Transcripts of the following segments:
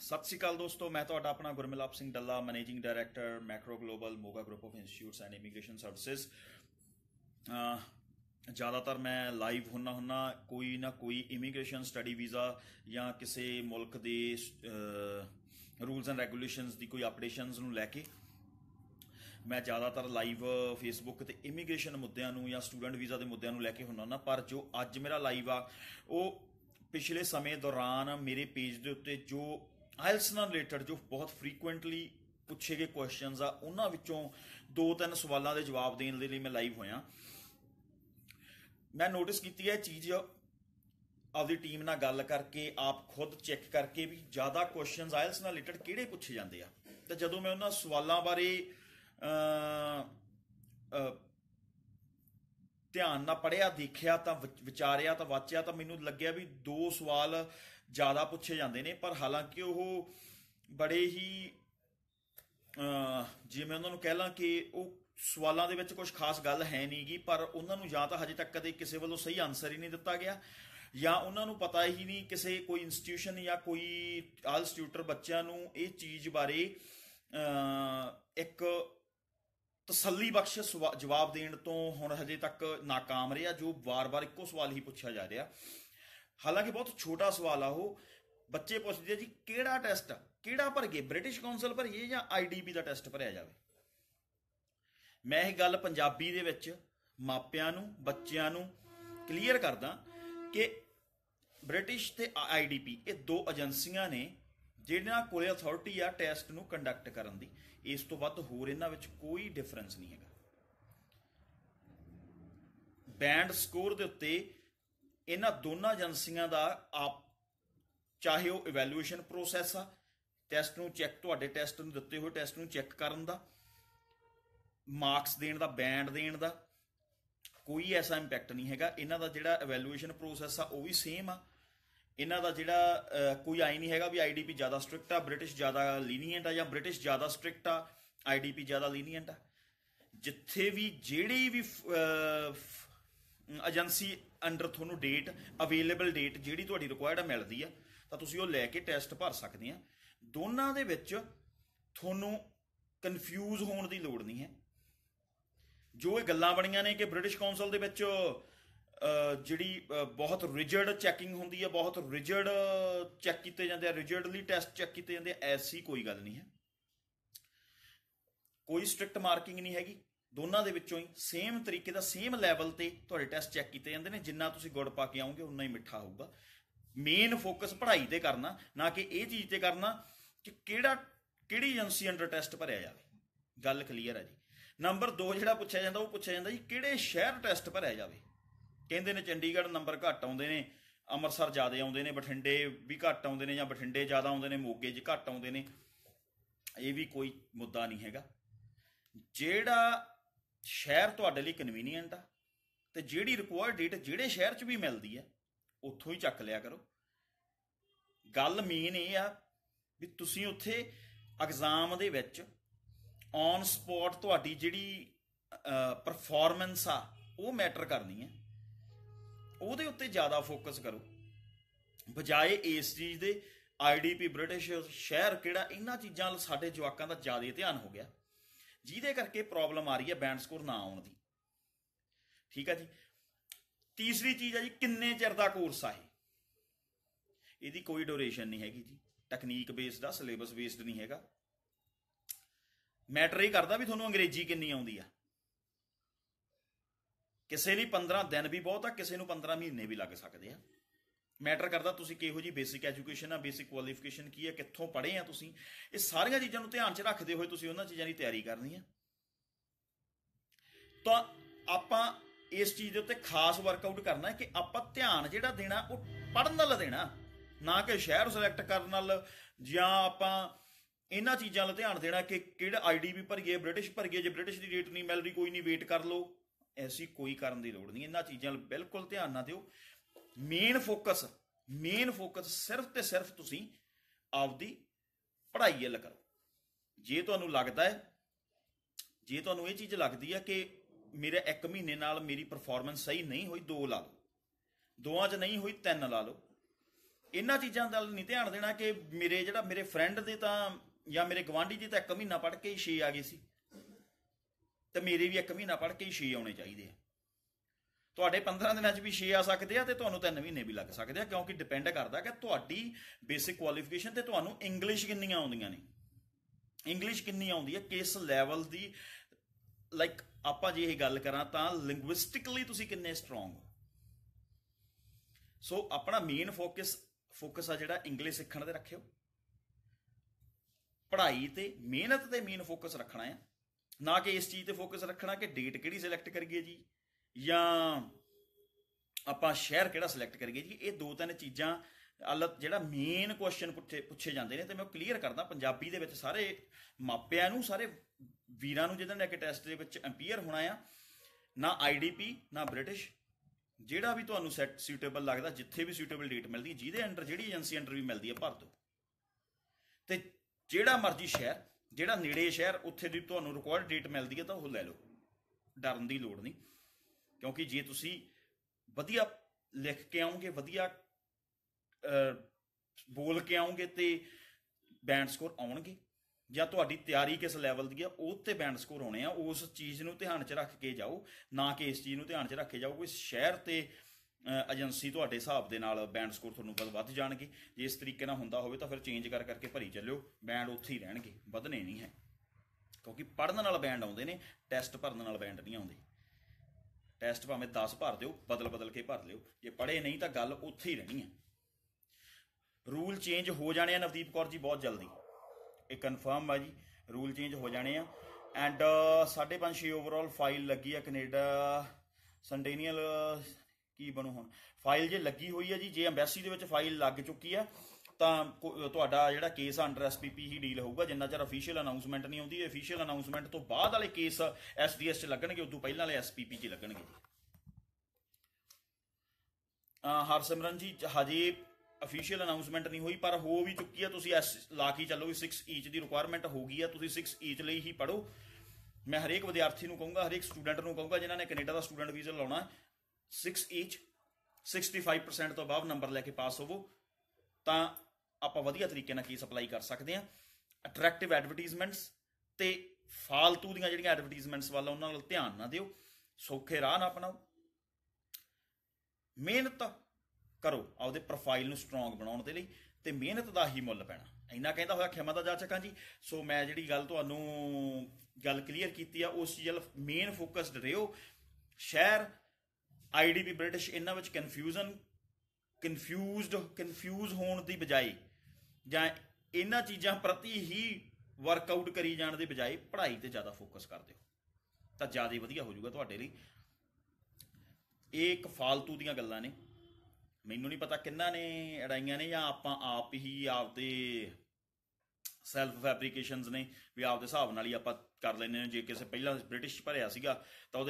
सत श्री अकाल दोस्तों, मैं ਤੁਹਾਡਾ ਆਪਣਾ Gurmilap Singh Dalla, managing director Macro Global Moga group of institutes and immigration services. ज़्यादातर मैं लाइव ਹੁੰਨਾ ਕੋਈ ਨਾ ਕੋਈ ਇਮੀਗ੍ਰੇਸ਼ਨ ਸਟੱਡੀ ਵੀਜ਼ਾ ਜਾਂ ਕਿਸੇ ਮੁਲਕ ਦੇ ਰੂਲਸ ਐਂਡ ਰੈਗੂਲੇਸ਼ਨਸ ਦੀ ਕੋਈ ਅਪਡੇਸ਼ਨਸ ਨੂੰ ਲੈ ਕੇ ਮੈਂ ज़्यादातर ਲਾਈਵ ਫੇਸਬੁੱਕ ਤੇ ਇਮੀਗ੍ਰੇਸ਼ਨ ਮੁੱਦਿਆਂ ਨੂੰ ਜਾਂ ਸਟੂਡੈਂਟ ਵੀਜ਼ਾ ਦੇ ਮੁੱਦਿਆਂ ਨੂੰ ਲੈ ਕੇ ਹੁੰਨਾ। ਪਰ ਜੋ ਅੱਜ ਮੇਰਾ ਲਾਈਵ ਆ ਉਹ ਪਿਛਲੇ ਸਮੇਂ ਦੌਰਾਨ ਮੇਰੇ ਪੇਜ ਦੇ ਉੱਤੇ ਜੋ ਆਇਲਸ ਨਾਲ ਰਿਲੇਟਡ ਜੋ ਬਹੁਤ ਫਰੀਕੁਐਂਟਲੀ ਪੁੱਛੇ ਗਏ ਕੁਐਸਚਨਸ ਆ ਉਹਨਾਂ ਵਿੱਚੋਂ 2-3 ਸਵਾਲਾਂ ਦੇ ਜਵਾਬ ਦੇਣ ਦੇ ਲਈ ਮੈਂ ਲਾਈਵ ਹੋਇਆ। मैं नोटिस की है चीज़ आपकी टीम नाल गल करके आप खुद चैक करके भी ज़्यादा क्वेश्चन आयल्स नाल रिलेटेड किहड़े पुछे जाते हैं। तो जदों मैं उन्होंने सवालों बारे ध्यान नाल पढ़िया देखिया तो विचारिया तो वाचिया तो मैनूं लग्गिया भी 2 सवाल ज़्यादा पुछे जाते हैं। पर हालांकि वो बड़े ही जे मैं उन्होंने कह ला कि वो सवालों के कुछ खास गल है नहीं गी, पर उन्होंने या तो हजे तक कदे किसी वालों सही आंसर ही नहीं दिता गया या उन्होंने पता ही नहीं किसी कोई इंस्टीट्यूशन या कोई आइल्स ट्यूटर बच्चों को ये चीज़ बारे एक तसल्ली बख्श जवाब देने तो हुण हजे तक नाकाम रहा, जो बार बार एको सवाल ही पूछा जा रहा। हालांकि बहुत छोटा सवाल आ वो बच्चे पूछते जी किहड़ा टैसट किहड़ा भरगे, ब्रिटिश काउंसिल भरीए या IDP का टैसट भरिया जाए। मैं ये गल पंजाबी दे विच मापियां नूं बच्चियां नूं क्लीयर करदा कि ब्रिटिश ते IDP ये 2 एजेंसियां ने जिन्हां कोल अथॉरिटी आ टैसट नूं कंडक्ट करन दी। इस तो वध होर इन्हां विच कोई डिफरेंस नहीं हैगा। बैंड स्कोर दे उत्ते इन्हां दोनों एजेंसियां दा आप चाहे वो इवैल्यूएशन प्रोसैस आ टैसट नूं चैक तुहाडे टैसट नूं दित्ते होए टैसट नूं चैक करन दा, मार्क्स देण दा, बैंड देण दा कोई ऐसा इंपैक्ट नहीं हैगा। इन्हां दा जिहड़ा इवैल्यूएशन प्रोसैस आ वो भी सेम आ। इन्हां दा जिहड़ा कोई आई नहीं हैगा भी IDP ज़्यादा स्ट्रिक्ट आ, ब्रिटिश ज़्यादा लीनियंट आ या ब्रिटिश ज़्यादा स्ट्रिक्ट आ, IDP ज़्यादा लीनियंट आ। जिथे भी जिहड़ी भी एजेंसी अंडर तुहानूं डेट अवेलेबल डेट जिहड़ी तुहाडी रिक्वायर्ड मिलदी आ तां तुसीं ओह लैके टैसट भर सकदे आ। दोनां दे विच तुहानूं कन्फ्यूज होण दी लोड़ नहीं है। जो ये गल्लां बणीਆਂ ने कि ब्रिटिश काउंसिल ਦੇ ਵਿੱਚ ਜਿਹੜੀ ਬਹੁਤ ਰਿਜਿਡ ਚੈਕਿੰਗ ਹੁੰਦੀ ਹੈ, ਬਹੁਤ ਰਿਜਿਡ ਚੈੱਕ ਕੀਤੇ ਜਾਂਦੇ ਆ, ਰਿਜਿਡਲੀ ਟੈਸਟ ਚੈੱਕ ਕੀਤੇ ਜਾਂਦੇ ਆ, ਐਸੀ ਕੋਈ ਗੱਲ ਨਹੀਂ ਹੈ। ਕੋਈ ਸਟ੍ਰਿਕਟ ਮਾਰਕਿੰਗ ਨਹੀਂ ਹੈਗੀ। ਦੋਨਾਂ ਦੇ ਵਿੱਚੋਂ ਹੀ ਸੇਮ ਤਰੀਕੇ ਦਾ ਸੇਮ ਲੈਵਲ ਤੇ ਤੁਹਾਡੇ ਟੈਸਟ ਚੈੱਕ ਕੀਤੇ ਜਾਂਦੇ ਨੇ। ਜਿੰਨਾ ਤੁਸੀਂ ਗੁੜ ਪਾ ਕੇ ਆਓਗੇ ਉਨਾ ਹੀ ਮਿੱਠਾ ਹੋਊਗਾ। ਮੇਨ ਫੋਕਸ ਪੜ੍ਹਾਈ ਤੇ ਕਰਨਾ, ਨਾ ਕਿ ਇਹ ਚੀਜ਼ ਤੇ ਕਰਨਾ ਕਿ ਕਿਹੜੀ ਏਜੰਸੀ ਅੰਡਰ ਟੈਸਟ ਭਰਿਆ ਜਾਵੇ। ਗੱਲ ਕਲੀਅਰ ਹੈ ਜੀ। नंबर 2 ਜਿਹੜਾ ਪੁੱਛਿਆ ਜਾਂਦਾ ਉਹ ਪੁੱਛਿਆ ਜਾਂਦਾ ਜੀ ਕਿਹੜੇ ਸ਼ਹਿਰ ਟੈਸਟ ਭਰਿਆ ਜਾਵੇ। ਕਹਿੰਦੇ ਨੇ ਚੰਡੀਗੜ੍ਹ ਨੰਬਰ ਘੱਟ ਆਉਂਦੇ ਨੇ, ਅੰਮ੍ਰਿਤਸਰ ਜ਼ਿਆਦਾ ਆਉਂਦੇ ਨੇ, ਬਠਿੰਡੇ ਵੀ ਘੱਟ ਆਉਂਦੇ ਨੇ ਜਾਂ ਬਠਿੰਡੇ ਜ਼ਿਆਦਾ ਆਉਂਦੇ ਨੇ, ਮੋਗੇ 'ਚ ਘੱਟ ਆਉਂਦੇ ਨੇ। ਇਹ ਵੀ ਕੋਈ ਮੁੱਦਾ ਨਹੀਂ ਹੈਗਾ। ਜਿਹੜਾ ਸ਼ਹਿਰ ਤੁਹਾਡੇ ਲਈ ਕਨਵੀਨੀਐਂਟ ਆ ਤੇ ਜਿਹੜੀ ਰਿਕੁਆਇਰਡ ਡੇਟ ਜਿਹੜੇ ਸ਼ਹਿਰ 'ਚ ਵੀ ਮਿਲਦੀ ਹੈ ਉੱਥੋਂ ਹੀ ਚੱਕ ਲਿਆ ਕਰੋ। ਗੱਲ ਮੇਨ ਇਹ ਆ ਵੀ ਤੁਸੀਂ ਉੱਥੇ ਐਗਜ਼ਾਮ ਦੇ ਵਿੱਚ ऑन स्पॉट तुहाडी जिहड़ी परफॉर्मेंस आ वो मैटर करनी है, उहदे उत्ते ज़्यादा फोकस करो बजाए इस चीज़ दे IDP ब्रिटिश शहर किहड़ा। इन्हां चीज़ां नाल साडे जवाकां दा ज़्यादा ध्यान हो गया जिहदे करके प्रॉब्लम आ रही है बैंड स्कोर ना आउण दी। ठीक है जी। तीसरी चीज़ है जी किन्ने चिर दा कोर्स आ इहदी कोई ड्यूरेशन नहीं हैगी जी। टैक्नीक बेस्ड आ, सिलेबस बेस्ड नहीं हैगा। मैटर ये करता भी थोनों अंग्रेजी किन्नी आउंदी आ। किसी लिए 15 दिन भी बहुत आ, किसी नूं 15 महीने भी लग सकते हैं। मैटर करता तुसीं किहो जी बेसिक एजुकेशन आ, बेसिक क्वालिफिकेशन की है, कित्थों पढ़े आ तुसीं। ये सारियां चीज़ां नूं ध्यान च रखते हुए तुसीं उन्हां चीज़ां दी तैयारी करनी है। तो आपां इस चीज़ के उत्ते खास वर्कआउट करना है कि आपां ध्यान जिहड़ा देना वो पढ़न नाल देना, ना कि शहर सिलेक्ट करन नाल जां आपां इन्हां चीज़ों का ध्यान देना कि किहड़ा IDP भरीए, ब्रिटिश भरीए, जो ब्रिटिश की डेट नहीं मिल रही कोई नहीं वेट कर लो। ऐसी कोई करन दी लोड़ नहीं। इन्हां चीज़ों बिल्कुल ध्यान ना दिओ। मेन फोकस सिर्फ तो सिर्फ तुसीं आपदी पढ़ाई वल करो। जे तुहानूं लगदा है, जे तुहानूं ये चीज़ लगदी है कि मेरे 1 महीने नाल मेरी परफॉर्मेंस सही नहीं हुई, 2 ला लो, 2 च नहीं हुई 3 ला लो। ਇਹਨਾਂ ਚੀਜ਼ਾਂ ਦਾ ਨਹੀਂ ਧਿਆਨ ਦੇਣਾ ਕਿ ਮੇਰੇ ਫਰੈਂਡ ਦੇ ਤਾਂ ਜਾਂ ਮੇਰੇ ਗਵਾਂਢੀ ਦੀ ਤਾਂ 1 ਮਹੀਨਾ ਪੜ੍ਹ ਕੇ ਹੀ 6 ਆ ਗਏ ਸੀ, ਤੇ ਮੇਰੇ ਵੀ 1 ਮਹੀਨਾ ਪੜ੍ਹ ਕੇ ਹੀ 6 ਆਉਣੇ ਚਾਹੀਦੇ ਆ। ਤੁਹਾਡੇ 15 ਦਿਨਾਂ 'ਚ ਵੀ 6 ਆ ਸਕਦੇ ਆ ਤੇ ਤੁਹਾਨੂੰ 3 ਮਹੀਨੇ ਵੀ ਲੱਗ ਸਕਦੇ ਆ, ਕਿਉਂਕਿ ਡਿਪੈਂਡ ਕਰਦਾ ਕਿ ਤੁਹਾਡੀ ਬੇਸਿਕ ਕੁਆਲੀਫਿਕੇਸ਼ਨ ਤੇ ਤੁਹਾਨੂੰ ਇੰਗਲਿਸ਼ ਕਿੰਨੀਆਂ ਆਉਂਦੀਆਂ ਨੇ, ਇੰਗਲਿਸ਼ ਕਿੰਨੀ ਆਉਂਦੀ ਹੈ, ਕਿਸ ਲੈਵਲ ਦੀ। ਲਾਈਕ ਆਪਾਂ ਜੇ ਇਹ ਗੱਲ ਕਰਾਂ ਤਾਂ ਲਿੰਗੁਇਸਟਿਕਲੀ ਤੁਸੀਂ ਕਿੰਨੇ ਸਟਰੋਂਗ ਹੋ। ਸੋ ਆਪਣਾ ਮੇਨ ਫੋਕਸ ਆ ਜਿਹੜਾ ਇੰਗਲਿਸ਼ ਸਿੱਖਣ ਤੇ ਰੱਖਿਓ, ਪੜ੍ਹਾਈ ਤੇ ਮਿਹਨਤ ਤੇ ਮੇਨ ਫੋਕਸ ਰੱਖਣਾ ਆ, ਨਾ ਕਿ ਇਸ ਚੀਜ਼ ਤੇ ਫੋਕਸ ਰੱਖਣਾ ਕਿ ਡੇਟ ਕਿਹੜੀ ਸਿਲੈਕਟ ਕਰੀਏ ਜੀ, ਜਾਂ ਆਪਾਂ ਸ਼ਹਿਰ ਕਿਹੜਾ ਸਿਲੈਕਟ ਕਰੀਏ ਜੀ। ਇਹ 2-3 ਚੀਜ਼ਾਂ ਜਿਹੜਾ ਮੇਨ ਕੁਐਸਚਨ ਪੁੱਛੇ ਜਾਂਦੇ ਨੇ, ਤੇ ਮੈਂ ਕਲੀਅਰ ਕਰਦਾ ਪੰਜਾਬੀ ਦੇ ਵਿੱਚ ਸਾਰੇ ਮਾਪਿਆਂ ਨੂੰ, ਸਾਰੇ ਵੀਰਾਂ ਨੂੰ ਜਿਹਨਾਂ ਨੇ ਕਿ ਟੈਸਟ ਦੇ ਵਿੱਚ ਅੰਪੀਅਰ ਹੋਣਾ ਆ, ਨਾ IDP ਨਾ ਬ੍ਰਿਟਿਸ਼, ਜਿਹੜਾ ਵੀ ਤੁਹਾਨੂੰ ਸੈਟ ਸੁਟੇਬਲ ਲੱਗਦਾ, ਜਿੱਥੇ ਵੀ ਸੁਟੇਬਲ ਡੇਟ ਮਿਲਦੀ, ਜਿਹਦੇ ਅੰਡਰ ਜਿਹੜੀ ਏਜੰਸੀ ਅੰਡਰ ਵੀ ਮਿਲਦੀ ਹੈ ਭਰ ਦਿਓ। ਤੇ ਜਿਹੜਾ ਮਰਜ਼ੀ ਸ਼ਹਿਰ, ਜਿਹੜਾ ਨੇੜੇ ਸ਼ਹਿਰ, ਉੱਥੇ ਦੀ ਤੁਹਾਨੂੰ ਰਿਕਾਰਡ ਡੇਟ ਮਿਲਦੀ ਹੈ ਤਾਂ ਉਹ ਲੈ ਲਓ, ਡਰਨ ਦੀ ਲੋੜ ਨਹੀਂ। ਕਿਉਂਕਿ ਜੇ ਤੁਸੀਂ ਵਧੀਆ ਲਿਖ ਕੇ ਆਓਗੇ, ਵਧੀਆ ਬੋਲ ਕੇ ਆਓਗੇ ਤੇ ਬੈਂਡ ਸਕੋਰ ਆਉਣਗੇ, ਜਾਂ ਤੁਹਾਡੀ ਤਿਆਰੀ ਕਿਸ ਲੈਵਲ ਦੀ ਆ ਉਹ ਤੇ ਬੈਂਡ ਸਕੋਰ ਆਉਣੇ ਆ। ਉਸ ਚੀਜ਼ ਨੂੰ ਧਿਆਨ 'ਚ ਰੱਖ ਕੇ ਜਾਓ, ਨਾ ਕਿ ਇਸ ਚੀਜ਼ ਨੂੰ ਧਿਆਨ 'ਚ ਰੱਖ ਕੇ ਜਾਓ ਕੋਈ ਸ਼ਹਿਰ ਤੇ ਏਜੰਸੀ ਤੁਹਾਡੇ ਹਿਸਾਬ ਦੇ ਨਾਲ ਬੈਂਡ ਸਕੋਰ ਤੁਹਾਨੂੰ ਵੱਧ ਜਾਣਗੇ। ਜੇ ਇਸ ਤਰੀਕੇ ਨਾਲ ਹੁੰਦਾ ਹੋਵੇ ਤਾਂ ਫਿਰ ਚੇਂਜ ਕਰਕੇ ਭਰੀ ਚੱਲਿਓ, ਬੈਂਡ ਉੱਥੇ ਹੀ ਰਹਿਣਗੇ, ਵਧਣੇ ਨਹੀਂ ਹੈ। ਕਿਉਂਕਿ ਪੜ੍ਹਨ ਨਾਲ ਬੈਂਡ ਆਉਂਦੇ ਨੇ, ਟੈਸਟ ਭਰਨ ਨਾਲ ਬੈਂਡ ਨਹੀਂ ਆਉਂਦੇ। ਟੈਸਟ ਭਾਵੇਂ 10 ਭਰ ਦਿਓ, ਬਦਲ ਕੇ ਭਰ ਲਿਓ, ਜੇ ਪੜ੍ਹੇ ਨਹੀਂ ਤਾਂ ਗੱਲ ਉੱਥੇ ਹੀ ਰਹਿਣੀ ਹੈ। ਰੂਲ ਚੇਂਜ ਹੋ ਜਾਣੇ ਆ ਨਵਦੀਪ ਕੌਰ ਜੀ ਬਹੁਤ ਜਲਦੀ, ਇਹ ਕਨਫਰਮ ਆ ਜੀ, ਰੂਲ ਚੇਂਜ ਹੋ ਜਾਣੇ ਆ। ਐਂਡ 5.5 ਓਵਰਆਲ ਫਾਈਲ ਲੱਗੀ ਆ ਕੈਨੇਡਾ ਸੈਂਟੇਨੀਅਲ, ਕੀ ਬਣੂ ਹੁਣ? ਫਾਈਲ ਜੇ ਲੱਗੀ ਹੋਈ ਹੈ ਜੀ, ਜੇ ਐਮਬੈਸੀ ਦੇ ਵਿੱਚ ਫਾਈਲ ਲੱਗ ਚੁੱਕੀ ਆ ਤਾਂ ਤੁਹਾਡਾ ਜਿਹੜਾ ਕੇਸ ਅੰਡਰ SPP ਹੀ ਡੀਲ ਹੋਊਗਾ, ਜਿੰਨਾ ਚਿਰ ਅਫੀਸ਼ੀਅਲ ਅਨਾਊਂਸਮੈਂਟ ਨਹੀਂ ਆਉਂਦੀ। ਅਫੀਸ਼ੀਅਲ ਅਨਾਊਂਸਮੈਂਟ ਤੋਂ ਬਾਅਦ ਵਾਲੇ ਕੇਸ SDS 'ਚ ਲੱਗਣਗੇ, ਉਦੋਂ ਪਹਿਲਾਂ ਵਾਲੇ SPP 'ਚ ਲੱਗਣਗੇ ਜੀ। ਹਰਸਿਮਰਨ ਜੀ ਹਜੇ ਅਫੀਸ਼ੀਅਲ ਅਨਾਊਂਸਮੈਂਟ ਨਹੀਂ ਹੋਈ, ਪਰ ਹੋ ਵੀ ਚੁੱਕੀ ਆ। ਤੁਸੀਂ ਲਾ ਕੇ ਚੱਲੋ ਵੀ 6 ਈਚ ਦੀ ਰਿਕੁਆਇਰਮੈਂਟ ਹੋ ਗਈ ਆ, ਤੁਸੀਂ 6 ਈਚ ਲਈ ਹੀ ਪੜ੍ਹੋ। ਮੈਂ ਹਰੇਕ ਵਿਦਿਆਰਥੀ ਨੂੰ ਕਹੂੰਗਾ, ਹਰੇਕ ਸਟੂਡੈਂਟ ਨੂੰ ਕਹੂੰਗਾ ਜਿਨ੍ਹਾਂ ਨੇ ਕੈਨੇਡਾ ਦਾ ਸਟੂਡੈਂਟ ਵੀਜ਼ਾ ਲਾਉਣਾ, 6 ਈਚ 65% ਤੋਂ ਅਬਵ ਨੰਬਰ ਲੈ ਕੇ ਪਾਸ ਹੋਵੋ, ਤਾਂ ਆਪਾਂ ਵਧੀਆ ਤਰੀਕੇ ਨਾਲ ਕੇਸ ਅਪਲਾਈ ਕਰ ਸਕਦੇ ਹਾਂ। ਅਟਰੈਕਟਿਵ ਐਡਵਰਟੀਜ਼ਮੈਂਟਸ ਤੇ ਫਾਲਤੂ ਦੀਆਂ ਜਿਹੜੀਆਂ ਐਡਵਰਟੀਜ਼ਮੈਂਟਸ ਵੱਲ ਉਹਨਾਂ ਨਾਲ ਧਿਆਨ ਨਾ ਦਿਓ, ਸੌਖੇ ਰਾਹ ਨਾ ਅਪਣਾਓ, ਮਿਹਨਤ ਕਰੋ ਆਪਦੇ ਪ੍ਰੋਫਾਈਲ ਨੂੰ ਸਟਰੋਂਗ ਬਣਾਉਣ ਦੇ ਲਈ, ਤੇ ਮਿਹਨਤ ਦਾ ਹੀ ਮੁੱਲ ਪੈਣਾ। ਇੰਨਾ ਕਹਿੰਦਾ ਹੋਇਆ ਖਿਮਾ ਦਾ ਜਾਚਕਾਂ ਜੀ। ਸੋ ਮੈਂ ਜਿਹੜੀ ਗੱਲ ਤੁਹਾਨੂੰ ਗੱਲ ਕਲੀਅਰ ਕੀਤੀ ਆ, ਉਸ ਚੀਜ਼ ਵੱਲ ਮੇਨ ਫੋਕਸਡ ਰਹੋ। ਸ਼ਹਿਰ IDP ਬ੍ਰਿਟਿਸ਼ ਇਹਨਾਂ ਵਿੱਚ ਕਨਫਿਊਜ਼ ਹੋਣ ਦੀ ਬਜਾਏ, ਜਾਂ ਇਹਨਾਂ ਚੀਜ਼ਾਂ ਪ੍ਰਤੀ ਹੀ ਵਰਕਆਊਟ ਕਰੀ ਜਾਣ ਦੇ ਬਜਾਏ ਪੜ੍ਹਾਈ ਤੇ ਜ਼ਿਆਦਾ ਫੋਕਸ ਕਰ ਦਿਓ ਤਾਂ ਜ਼ਿਆਦਾ ਵਧੀਆ ਹੋ ਜਾਊਗਾ ਤੁਹਾਡੇ ਲਈ। ਇਹ ਇੱਕ ਫਾਲਤੂ ਦੀਆਂ ਗੱਲਾਂ ਨੇ, ਮੈਨੂੰ ਨਹੀਂ ਪਤਾ ਕਿੰਨਾ ਨੇ ਅੜਾਈਆਂ ਨੇ, ਜਾਂ ਆਪਾਂ ਆਪ ਹੀ ਆਪਦੇ ਸੈਲਫ ਫੈਬਰੀਕੇਸ਼ਨਸ ਨੇ, ਵੀ ਆਪਦੇ ਹਿਸਾਬ ਨਾਲ ਹੀ ਆਪਾਂ ਕਰ ਲੈਂਦੇ ਨੇ। ਜੇ ਕਿਸੇ ਪਹਿਲਾਂ ਬ੍ਰਿਟਿਸ਼ ਭਰਿਆ ਸੀਗਾ ਤਾਂ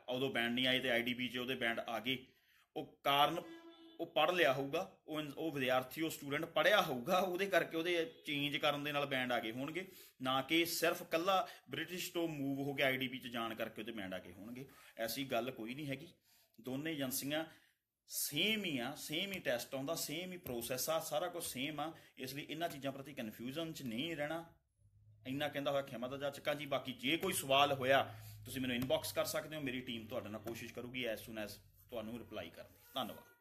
ਉਦੋਂ ਬੈਂਡ ਨਹੀਂ ਆਏ, ਤੇ IDP 'ਚ ਉਹਦੇ ਬੈਂਡ ਆ ਗਏ। ਉਹ ਕਾਰਨ ਉਹ ਪੜ੍ਹ ਲਿਆ ਹੋਊਗਾ, ਉਹ ਵਿਦਿਆਰਥੀ, ਉਹ ਸਟੂਡੈਂਟ ਪੜ੍ਹਿਆ ਹੋਊਗਾ, ਉਹਦੇ ਕਰਕੇ ਉਹਦੇ ਚੇਂਜ ਕਰਨ ਦੇ ਨਾਲ ਬੈਂਡ ਆ ਗਏ ਹੋਣਗੇ, ਨਾ ਕਿ ਸਿਰਫ ਇਕੱਲਾ ਬ੍ਰਿਟਿਸ਼ ਤੋਂ ਮੂਵ ਹੋ ਕੇ IDP 'ਚ ਜਾਣ ਕਰਕੇ ਉਹਦੇ ਬੈਂਡ ਆ ਗਏ ਹੋਣਗੇ। ਐਸੀ ਗੱਲ ਕੋਈ ਨਹੀਂ ਹੈਗੀ। ਦੋਨੇ ਏਜੰਸੀਆਂ ਸੇਮ ਹੀ ਆ, ਸੇਮ ਹੀ ਟੈਸਟ ਆਉਂਦਾ, ਸੇਮ ਹੀ ਪ੍ਰੋਸੈਸ ਆ, ਸਾਰਾ ਕੁਝ ਸੇਮ ਆ। ਇਸ ਲਈ ਇਹਨਾਂ ਚੀਜ਼ਾਂ ਪ੍ਰਤੀ ਕਨਫਿਊਜ਼ਨ 'ਚ ਨਹੀਂ ਰਹਿਣਾ। ਇੰਨਾ ਕਹਿੰਦਾ ਹੋਇਆ ਖਿਮਾ ਦਾ ਜਾਚਕਾਂ ਜੀ। ਬਾਕੀ ਜੇ ਕੋਈ ਸਵਾਲ ਹੋਇਆ ਤੁਸੀਂ ਮੈਨੂੰ ਇਨਬਾਕਸ ਕਰ ਸਕਦੇ ਹੋ, ਮੇਰੀ ਟੀਮ ਤੁਹਾਡੇ ਨਾਲ ਕੋਸ਼ਿਸ਼ ਕਰੂਗੀ ਐਜ਼ ਸੂਨ ਐਜ਼ ਤੁਹਾਨੂੰ ਰਿਪਲਾਈ ਕਰਨ ਦੀ। ਧੰਨਵਾਦ।